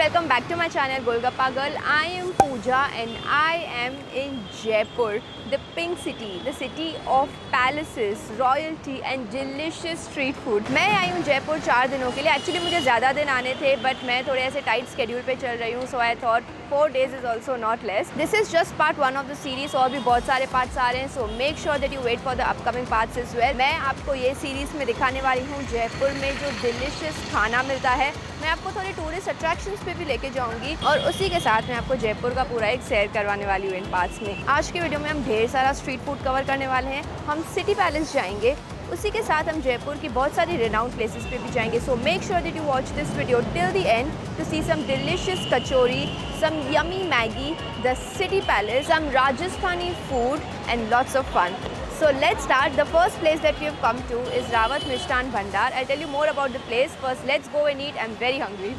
welcome back to my channel Golgappa Girl. I am Pooja and I am in Jaipur, the pink city, the city of palaces, royalty and delicious street food. मैं आई हूँ जयपुर 4 दिनों के लिए. Actually मुझे ज़्यादा दिन आने थे बट मैं थोड़े ऐसे टाइट स्केड्यूल पे चल रही हूँ, सो I thought 4 days is also not less. This is just part 1 of the series. और भी बहुत सारे पार्ट्स आ रहे हैं, so make sure that you wait for the upcoming parts as well. मैं आपको ये सीरीज़ में दिखाने वाली हूँ जयपुर में जो डिलिशियस खाना मिलता है. मैं आपको थोड़ी टूरिस्ट अट्रैक्शंस पे भी लेके जाऊंगी और उसी के साथ मैं आपको जयपुर का पूरा एक सैर करवाने वाली हूँ इन पार्ट्स में. आज के वीडियो में हम ढेर सारा स्ट्रीट फूड कवर करने वाले हैं. हम सिटी पैलेस जाएंगे, उसी के साथ हम जयपुर की बहुत सारी रिनाउंड प्लेसेस पे भी जाएंगे. So make sure that you watch this video till the end to see some delicious kachori, some yummy Maggi, the city palace, some Rajasthani food and lots of fun. So let's start. The first place that we have come to is Rawat Mishtan Bhandar. I'll tell you more about the place. First, let's go and eat. I'm very hungry.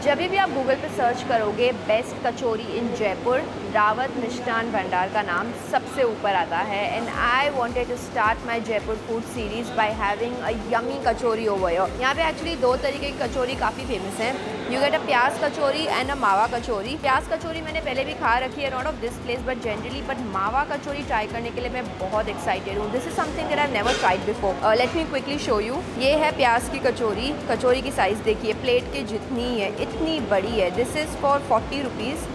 जब भी आप Google पे search करोगे best kachori in Jaipur, Rawat Mishtan Bhandar का नाम सबसे ऊपर आता है. And I wanted to start my Jaipur food series by having a yummy kachori over here. यहाँ पे एक्चुअली 2 तरीके की कचौरी काफ़ी फेमस हैं. यू गेट अ प्याज कचौरी एंड अ मावा कचौरी. प्याज कचौरी मैंने पहले भी खा रखी है, not of this place but generally, but मावा कचौरी ट्राई करने के लिए मैं बहुत एक्साइटेड हूँ. This is something that I have never tried before. Let me quickly show you. ये है प्याज की कचौरी. कचौरी की साइज़ देखिए, प्लेट के जितनी है, इतनी बड़ी है. This is for 40 rupees.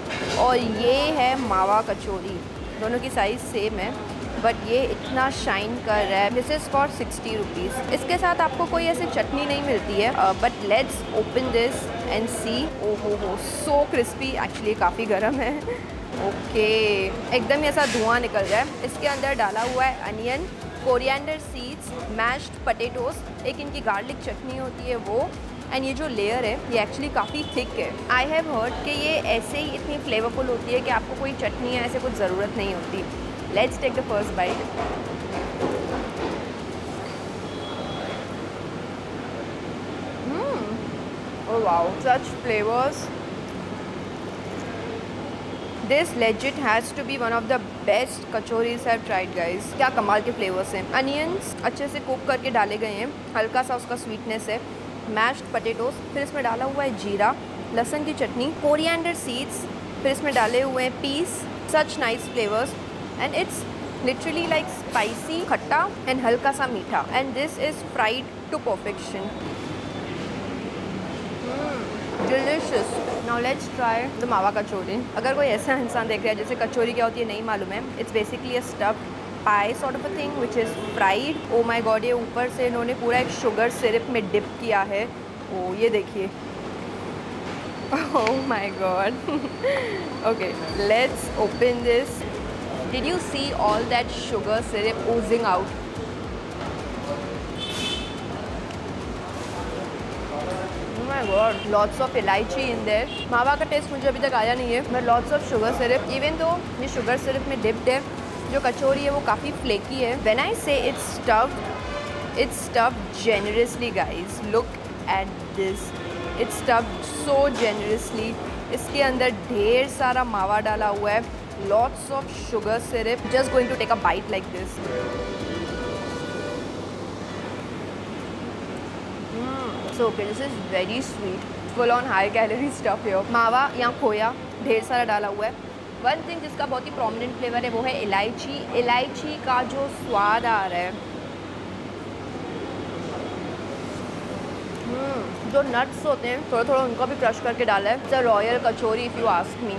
और ये है मावा कचौरी. दोनों की साइज़ सेम है बट ये इतना शाइन कर रहा है. This is for 60 rupees. इसके साथ आपको कोई ऐसी चटनी नहीं मिलती है. But let's open this and see. ओहो हो, सो क्रिस्पी. एक्चुअली काफ़ी गर्म है. ओके, एकदम ऐसा धुआं निकल रहा है. इसके अंदर डाला हुआ है onion, coriander seeds, mashed potatoes, एक इनकी गार्लिक चटनी होती है वो. एंड ये जो लेयर है ये एक्चुअली काफ़ी थिक है. आई हैव हर्ड कि ये ऐसे ही इतनी फ्लेवरफुल होती है कि आपको कोई चटनी या ऐसे कुछ ज़रूरत नहीं होती. Let's take the first bite. Oh wow, such flavours. This legit has to be one of the best kachoris I have tried guys. क्या कमाल के फ्लेवर्स हैं. अनियंस अच्छे से कुक करके डाले गए हैं, हल्का सा उसका स्वीटनेस है. मैश्ड पटेटोस, फिर इसमें डाला हुआ है जीरा, लहसुन की चटनी, कोरिएंडर सीड्स, फिर इसमें डाले हुए हैं piece. Such nice flavours and it's literally like spicy, खट्टा एंड हल्का सा मीठा. And this is fried to perfection. Delicious. Now let's try the mawa kachori. अगर कोई ऐसा इंसान देख रहा है जैसे कचौरी क्या होती है नहीं मालूम है, it's basically a stuffed pie sort of a thing which is fried. Oh my god, ये ऊपर से इन्होंने पूरा एक शुगर सिरप में डिप किया है. ओ ये देखिए. Oh my god. Okay, let's open this. Did you see all that sugar syrup oozing out? My god, lots of elaichi in there. मावा का टेस्ट मुझे अभी तक आया नहीं है but lots of sugar syrup. Even though ये शुगर सिरप में डिप्ड है, जो कचौरी है वो काफ़ी फ्लेकी है. When I say it's stuffed generously guys. Look at this. It's stuffed so generously. इसके अंदर ढेर सारा मावा डाला हुआ है, lots of sugar syrup. Just going to take a bite like this. So okay, this is very sweet, full on high calorie stuff है. मावा या खोया ढेर सारा डाला हुआ है. वन थिंग जिसका बहुत ही प्रोमिनेंट फ्लेवर है वो है इलायची. इलायची का जो स्वाद आ रहा है, जो नट्स होते हैं थोड़ा थोड़ा उनको भी क्रश करके डाला है. It's a royal kachori if you ask me.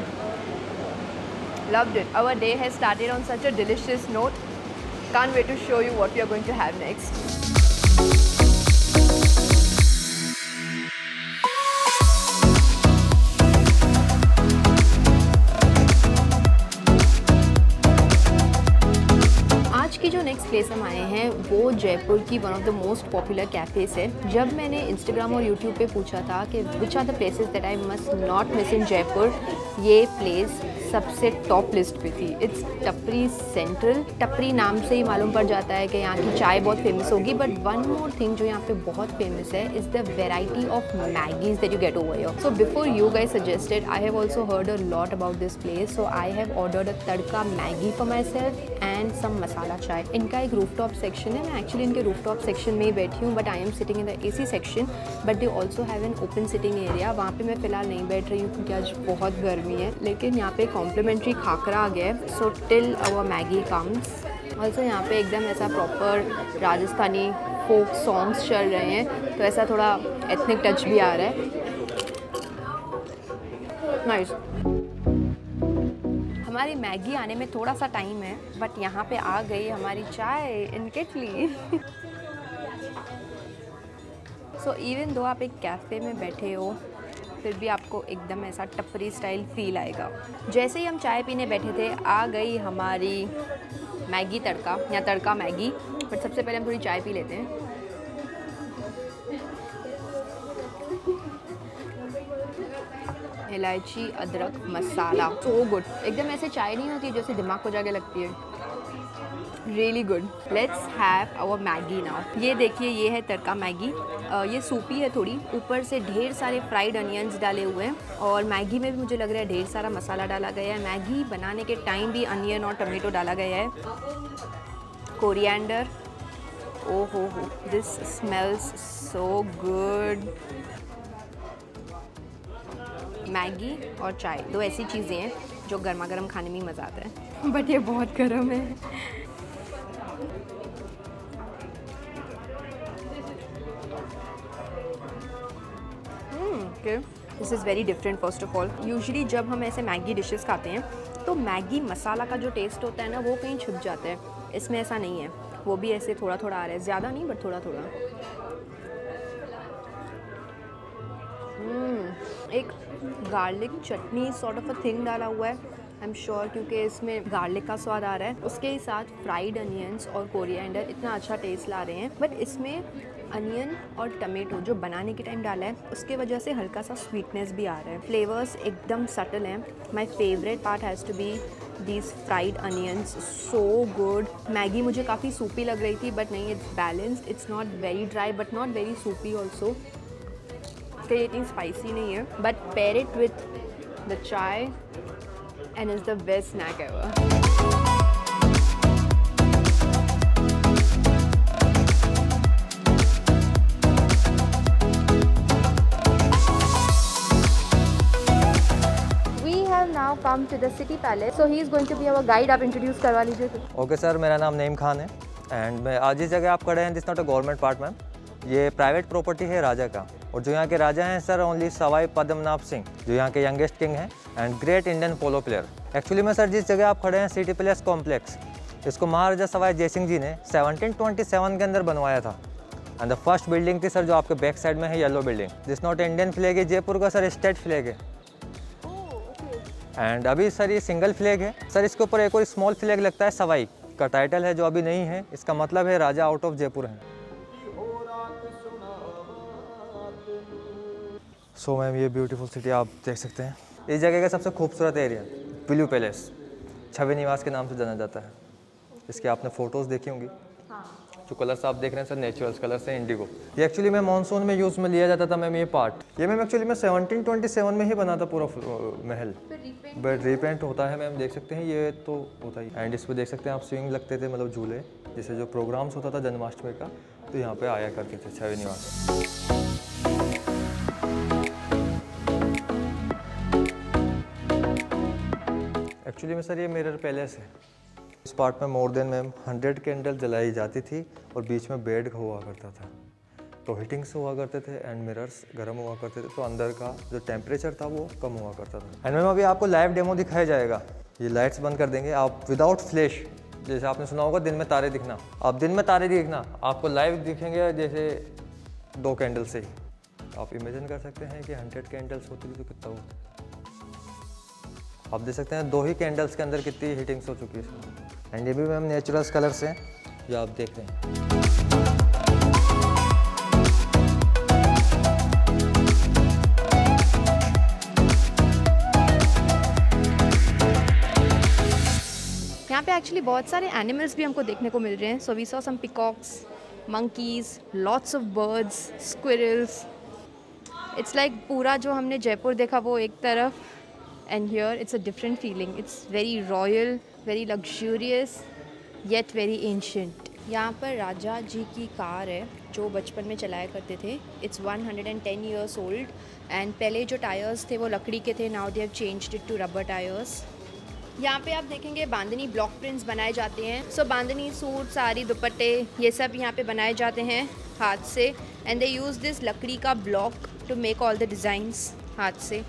Loved it. Our day has started on such a delicious note. Can't wait to show you what we are going to have next. Place हम आए हैं वो जयपुर की one of the most popular cafes है। जब मैंने Instagram और YouTube पे पूछा था कि which are the places that I must not miss in Jaipur, ये प्लेस सबसे टॉप लिस्ट पे थी। इट्स टपरी सेंट्रल। टपरी नाम से ही मालूम पड़ जाता है कि यहाँ की चाय बहुत फेमस होगी, बट वन मोर थिंग जो यहाँ पे बहुत फेमस है is the variety of Maggis that you get over here. So before you guys suggested, I have also heard a lot about this place, so I have ordered a tadka Maggi for myself and some masala chai. इनका एक rooftop section है, मैं actually इनके rooftop section में ही बैठी हूँ, but I am sitting in the AC section, but they also have an open sitting area. वहाँ पे मैं फ़िलहाल नहीं बैठ रही हूँ क्योंकि आज बहुत गर्मी है, लेकिन यहाँ पे कॉम्प्लीमेंट्री खाकरा आ गया है। So till our Maggi comes. Also यहाँ पे एकदम ऐसा प्रॉपर राजस्थानी फोक सॉन्ग्स चल रहे हैं, तो ऐसा थोड़ा एथनिक टच भी आ रहा है। नाइस। हमारी मैगी आने में थोड़ा सा टाइम है, बट यहाँ पे आ गई हमारी चाय इन केटली। सो इवन दो आप एक कैफ़े में बैठे हो, फिर भी आपको एकदम ऐसा टपरी स्टाइल फील आएगा। जैसे ही हम चाय पीने बैठे थे, आ गई हमारी मैगी तड़का या तड़का मैगी, बट सबसे पहले हम थोड़ी चाय पी लेते हैं। इलायची अदरक मसाला, सो गुड। एकदम ऐसे चाय नहीं होती जैसे दिमाग को जाके लगती है, really good. Let's have our Maggi now. ये देखिए, ये है तड़का मैगी। ये सूपी है थोड़ी, ऊपर से ढेर सारे फ्राइड अनियंस डाले हुए हैं, और मैगी में भी मुझे लग रहा है ढेर सारा मसाला डाला गया है। मैगी बनाने के टाइम भी अनियन और टमाटो डाला गया है, कोरिएंडर। ओ हो, this smells so good. Maggi और चाय दो ऐसी चीज़ें हैं जो गर्मा गर्म खाने में मज़ा आता है, बट ये बहुत गर्म है। This is very different. First of all, usually जब हम ऐसे मैगी डिशेस खाते हैं तो मैगी मसाला का जो टेस्ट होता है ना, वो कहीं छुप जाता है। इसमें ऐसा नहीं है, वो भी ऐसे थोड़ा थोड़ा आ रहा है, ज़्यादा नहीं बट थोड़ा थोड़ा। एक garlic chutney sort of a thing डाला हुआ है, आई एम श्योर, क्योंकि इसमें गार्लिक का स्वाद आ रहा है। उसके ही साथ फ्राइड अनियंस और कोरिएंडर इतना अच्छा टेस्ट ला रहे हैं, बट इसमें अनियन और टमेटो जो बनाने के टाइम डाला है उसके वजह से हल्का सा स्वीटनेस भी आ रहा है। फ्लेवर्स एकदम सटल हैं। My favourite part has to be these fried onions, so good. Maggi मुझे काफ़ी सूपी लग रही थी, बट नहीं, it's balanced. It's not very dry but not very soupy also. इसके इतनी स्पाइसी नहीं है, but pair it with the chai and is the best snack ever. Now come to the city palace. So he is going to be our guide. आप introduce करवा लीजिए। Okay sir, मेरा नाम नईम खान है एंड मैं आज जिस जगह आप खड़े हैं, this not a government part ma'am, ये प्राइवेट प्रॉपर्टी है राजा का। और जो यहाँ के राजा हैं सर, ओनली सवाई पद्मनाभ सिंह, जो यहाँ के यंगेस्ट किंग हैं and great Indian polo player. Actually में सर जिस जगह आप खड़े हैं, सिटी पैलेस कॉम्प्लेक्स, इसको महाराजा सवाई जयसिंह जी ने 1727 के अंदर बनवाया था। एंड द फर्स्ट बिल्डिंग थी सर जो आपके बैक साइड में है, yellow building. This not Indian flag है, जयपुर का सर स्टेट फ्लैग है। एंड अभी सर ये सिंगल फ्लैग है सर, इसके ऊपर एक और स्मॉल फ्लैग लगता है, सवाई का टाइटल है जो अभी नहीं है। इसका मतलब है राजा आउट ऑफ जयपुर है। सो मैम, ये ब्यूटीफुल सिटी आप देख सकते हैं। इस जगह का सबसे खूबसूरत एरिया ब्लू पैलेस, छवि निवास के नाम से जाना जाता है। इसके आपने फ़ोटोज़ देखी होंगी। जो कलर्स आप देख रहे हैं सर, नेचुरल्स कलर्स हैं, इंडिगो। ये एक्चुअली में मानसून में यूज़ में लिया जाता था मैम। ये पार्ट ये मैम एक्चुअली में 1727 में ही बना था पूरा महल, बट रीपेंट होता है मैम, देख सकते हैं। ये तो होता ही। एंड इस पर देख सकते हैं आप, स्विंग लगते थे, मतलब झूले, जैसे जो प्रोग्राम्स होता था जन्माष्टमी का, तो यहाँ पे आया करते थे छवि निवास। एक्चुअली में सर ये मिरर पैलेस है। इस पार्ट में मोर देन मैम 100 कैंडल जलाई जाती थी और बीच में बेड हुआ करता था, तो हीटिंग्स हुआ करते थे एंड मिरर्स गर्म हुआ करते थे, तो अंदर का जो टेम्परेचर था वो कम हुआ करता था। एंड मैम अभी आपको लाइव डेमो दिखाया जाएगा। ये लाइट्स बंद कर देंगे आप, विदाउट फ्लैश, जैसे आपने सुना होगा दिन में तारे दिखना, आप दिन में तारे दिखना आपको लाइव दिखेंगे, जैसे 2 कैंडल से ही। आप इमेजिन कर सकते हैं कि 100 कैंडल्स होती थी तो कितना होता। आप देख सकते हैं 2 ही कैंडल्स के अंदर कितनी हीटिंग्स हो चुकी है। एंड ये भी मैम नेचुरल्स कलर्स हैं, जो आप देख रहे हैं। यहाँ पे एक्चुअली बहुत सारे एनिमल्स भी हमको देखने को मिल रहे हैं. So we saw some peacocks, monkeys, lots of birds, squirrels. It's like पूरा जो हमने जयपुर देखा वो एक तरफ, and here it's a different feeling. It's very royal, very luxurious, yet very ancient. यहाँ पर राजा जी की कार है जो बचपन में चलाया करते थे. It's 110 years old and पहले जो टायर्स थे वो लकड़ी के थे. Now they have changed it to rubber tires. यहाँ पे आप देखेंगे बांधनी ब्लॉक प्रिंट्स बनाए जाते हैं. सो बांधनी सूट, साड़ी, दुपट्टे ये सब यहाँ पे बनाए जाते हैं हाथ से. एंड दे यूज़ दिस लकड़ी का block to make all the designs हाथ से.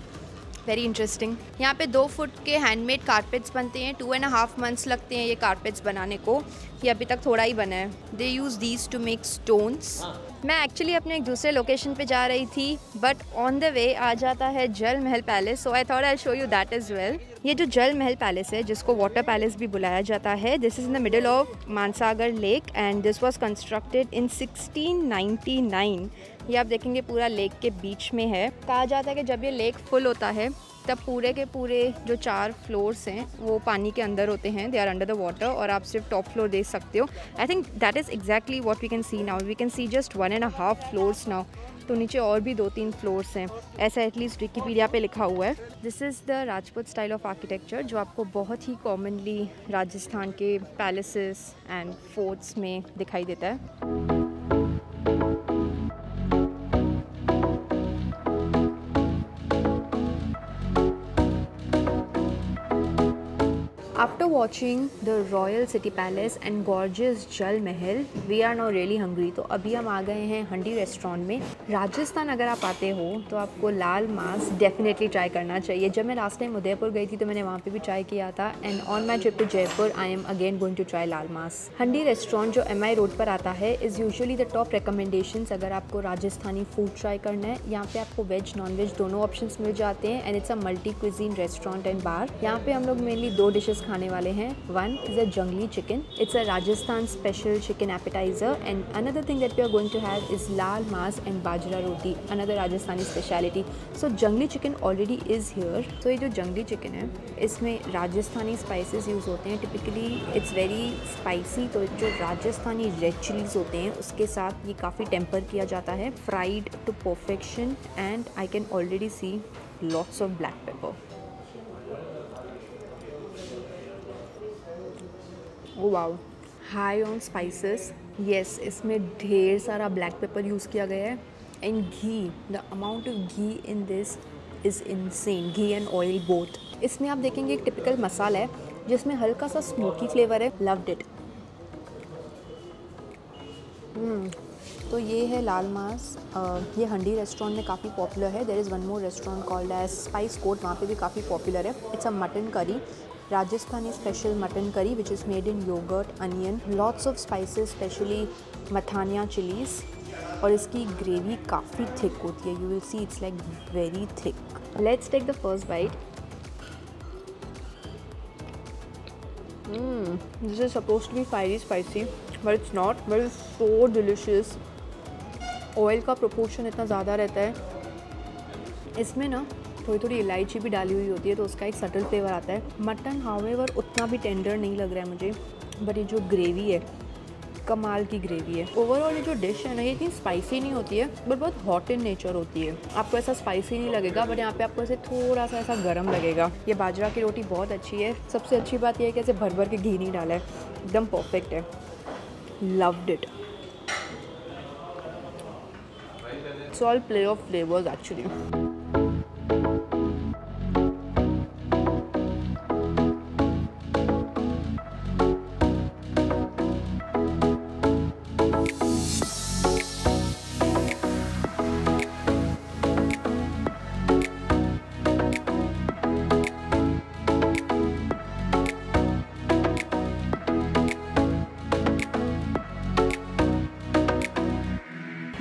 Very interesting. यहाँ पे 2 फुट के हैंडमेड कारपेट्स बनते हैं. 2.5 months लगते हैं ये कारपेट्स बनाने को. ये अभी तक थोड़ा ही बना है. They use these to make stones. मैं एक्चुअली अपने एक दूसरे लोकेशन पे जा रही थी बट ऑन द वे आ जाता है Jal Mahal palace. So I thought I show you that as well. ये जो जल महल पैलेस है जिसको वाटर पैलेस भी बुलाया जाता है, this is in the middle of Mansagar lake and this was constructed in 1699. ये आप देखेंगे पूरा लेक के बीच में है. कहा जाता है कि जब ये लेक फुल होता है तब पूरे के पूरे जो 4 फ्लोर्स हैं वो पानी के अंदर होते हैं. They are under the water और आप सिर्फ टॉप फ्लोर देख सकते हो. I think that is exactly what we can see now. We can see just 1.5 floors now. तो नीचे और भी 2-3 फ्लोर्स हैं, ऐसा एटलीस्ट विकिपीडिया पे लिखा हुआ है. This is the Rajput style of architecture जो आपको बहुत ही कॉमनली राजस्थान के पैलेसेस एंड फोर्ट्स में दिखाई देता है. After watching the Royal City Palace and gorgeous Jal Mahal, we are now really hungry. तो अभी हम आ गए हैं हंडी रेस्टोरेंट में. राजस्थान अगर आप आते हो तो आपको लाल मांस डेफिनेटली ट्राई करना चाहिए. जब मैं लास्ट टाइम उदयपुर गई थी तो मैंने वहाँ पे भी ट्राई किया था. And on my trip to Jaipur I am again going to try laal maas. Handi restaurant जो MI रोड पर आता है is usually the top recommendations अगर आपको राजस्थानी फूड ट्राई करना है. यहाँ पे आपको वेज नॉन वेज दोनों ऑप्शंस मिल जाते हैं. And it's a multi cuisine restaurant and bar. यहाँ पे हम लोग मेनली 2 डिशेस खाने वाले हैं. One is a jungli chicken. It's a Rajasthan special chicken appetizer. And another thing that we are going to have is lal mas and bajra roti, another Rajasthani speciality. So jungli chicken already is here. So ये जो jungli chicken है इसमें Rajasthani spices use होते हैं. Typically it's very spicy. तो जो Rajasthani red chilies होते हैं उसके साथ ये काफ़ी टेम्पर किया जाता है. Fried to perfection and I can already see lots of black pepper. Wow, high on spices. Yes, इसमें ढेर सारा ब्लैक पेपर यूज़ किया गया है. And ghee, the amount of ghee in this is insane. Ghee and oil both. इसमें आप देखेंगे एक टिपिकल मसाला है जिसमें हल्का सा स्मोकी फ्लेवर है. Loved it. तो ये है लाल मांस. ये हंडी रेस्टोरेंट में काफ़ी पॉपुलर है. There is one more restaurant called as Spice Court. वहाँ पे भी काफ़ी पॉपुलर है. It's a mutton curry, Rajasthani special mutton curry which is made in yogurt, onion, lots of spices, especially mathania chilies. और इसकी gravy काफ़ी thick होती है. You will see it's like very thick. Let's take the first bite. This is supposed to be fiery spicy, but it's not. But it's so delicious. Oil का proportion इतना ज़्यादा रहता है इसमें ना. थोड़ी थोड़ी इलायची भी डाली हुई होती है तो उसका एक सटल फ्लेवर आता है. मटन हाउएवर उतना भी टेंडर नहीं लग रहा है मुझे. बट ये जो ग्रेवी है कमाल की ग्रेवी है. ओवरऑल ये जो डिश है ना ये इतनी स्पाइसी नहीं होती है बट बहुत हॉट इन नेचर होती है. आपको ऐसा स्पाइसी नहीं लगेगा बट यहाँ पे आपको ऐसे थोड़ा सा ऐसा गर्म लगेगा. ये बाजरा की रोटी बहुत अच्छी है. सबसे अच्छी बात यह है कि ऐसे भर भर के घी नहीं डाला है. एकदम परफेक्ट है. Loved it. It's all play of flavours actually.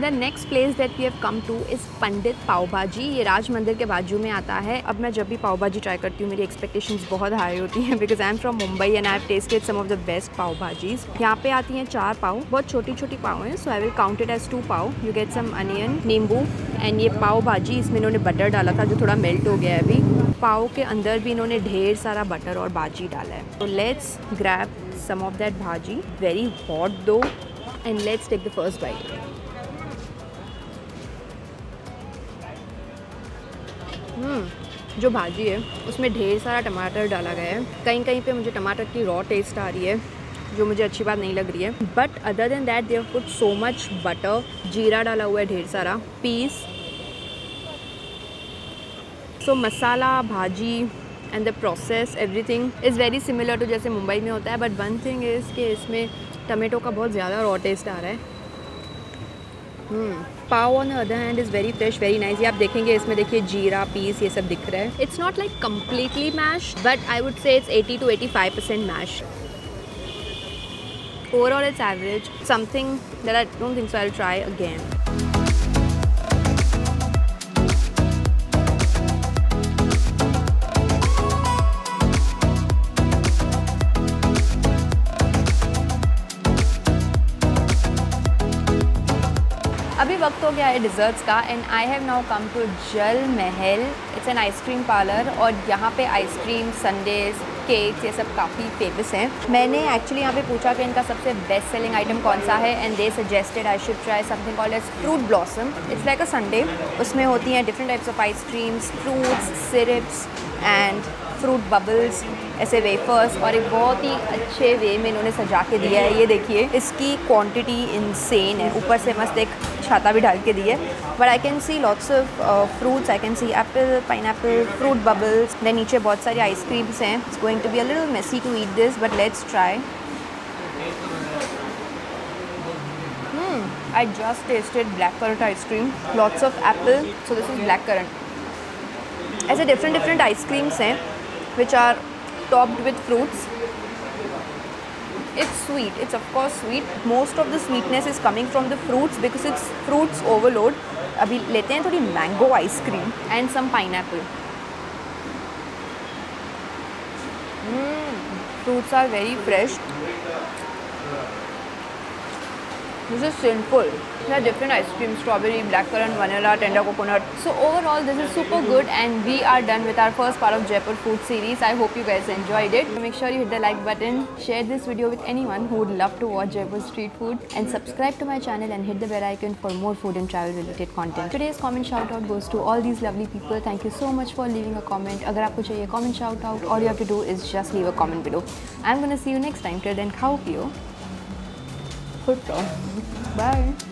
The the next place that we have come to is Pandit Pav Bhaji. ये राज मंदिर के बाजू में आता है। अब मैं जब भी पाव भाजी ट्राई करती हूँ मेरी एक्सपेक्टेशंस बहुत हाई होती हैं because I am from Mumbai and I have tasted some of the best pav bhajis. यहाँ पे आती हैं 4 पाव, बहुत छोटी छोटी पाव हैं, so I will count it as 2 pav. You get some onion, nimbu and ये पाव भाजी, इसमें इन्होंने बटर डाला था जो थोड़ा मेल्ट हो गया है अभी। पाव के अंदर भी इन्होंने ढेर सारा बटर और भाजी डाला है। तो let's grab some of that bhaji, very hot though, and let's take the first bite. जो भाजी है उसमें ढेर सारा टमाटर डाला गया है। कहीं कहीं पे मुझे टमाटर की रॉ टेस्ट आ रही है जो मुझे अच्छी बात नहीं लग रही है, but other than that they have put so much butter, जीरा डाला हुआ है ढेर सारा, piece. So masala, bhaji and the process everything is very similar to जैसे मुंबई में होता है, बट वन थिंग इज़ कि इसमें टमेटो का बहुत ज़्यादा रॉ टेस्ट आ रहा है। Pav on the other hand is very fresh, very nice. ये आप देखेंगे इसमें देखिए जीरा, पीस, ये सब दिख रहा है। It's not like completely mash, but I would say it's 80 to 85% मैश। Overall it's average, something that I don't think so I'll try again. अभी वक्त हो गया है डिज़र्ट्स का and I have now come to Jal Mahal. It's an ice cream parlour और यहाँ पे आइसक्रीम, संडेज़, केक्स, ये सब काफ़ी फेमस हैं। मैंने एक्चुअली यहाँ पे पूछा कि इनका सबसे बेस्ट सेलिंग आइटम कौन सा है and they suggested I should try something called as Fruit Blossom. It's like a sundae, उसमें होती हैं different types of ice creams, fruits, syrups and fruit bubbles, ऐसे वेफर्स, और एक बहुत ही अच्छे वे में इन्होंने सजा के दिया है। ये देखिए इसकी क्वांटिटी इंसेन है। ऊपर से मस्त एक छाता भी डाल के दी है, but I can see lots of fruits, I can see apple, pineapple, fruit bubbles, then नीचे बहुत सारी आइसक्रीम्स हैं। It's going to be a little messy to eat this, but let's try. I just tasted blackcurrant ice cream, lots of apple, so this is blackcurrant. ऐसे different ice creams हैं which are topped with fruits. It's sweet, it's of course sweet. Most of the sweetness is coming from the fruits because it's fruits overload. अभी लेते हैं थोड़ी mango ice cream and some pineapple. Fruits are very fresh. This is simple. There are different ice creams, strawberry, blackcurrant, vanilla, tender coconut. So overall this is super good and we are done with our first part of Jaipur food series. I hope you guys enjoyed it. Make sure you hit the like button, share this video with anyone who would love to watch Jaipur street food, and subscribe to my channel and hit the bell icon for more food and travel related content. Today's comment shout out goes to all these lovely people. Thank you so much for leaving a comment. अगर आपको चाहिए comment shout out, all you have to do is just leave a comment below. I'm gonna see you next time. Till then, खाओ पियो, खुद रहो, bye.